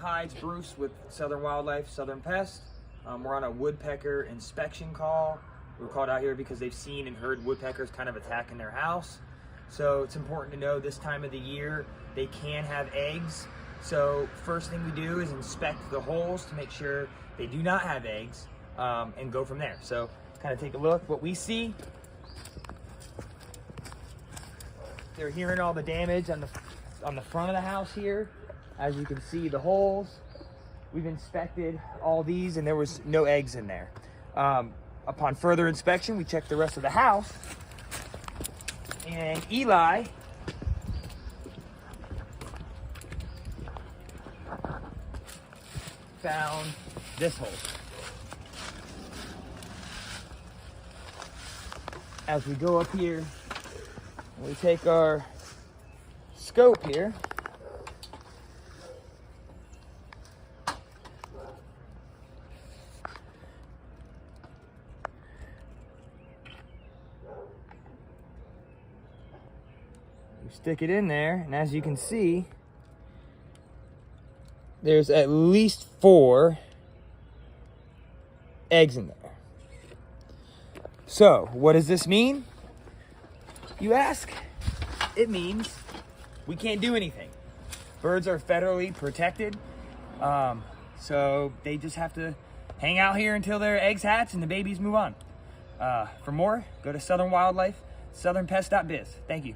Hi, it's Bruce with Southern Wildlife, Southern Pest. We're on a woodpecker inspection call. We were called out here because they've seen and heard woodpeckers kind of attacking their house. So it's important to know this time of the year they can have eggs. So first thing we do is inspect the holes to make sure they do not have eggs, and go from there. So kind of take a look. What we see, they're hearing all the damage on the front of the house here. As you can see, the holes. We've inspected all these and there was no eggs in there. Upon further inspection, we checked the rest of the house, and Eli found this hole. As we go up here, we take our scope here, stick it in there, and as you can see, there's at least 4 eggs in there. So, what does this mean, you ask? It means we can't do anything. Birds are federally protected, so they just have to hang out here until their eggs hatch and the babies move on. For more, go to Southern Wildlife, southernpest.biz. Thank you.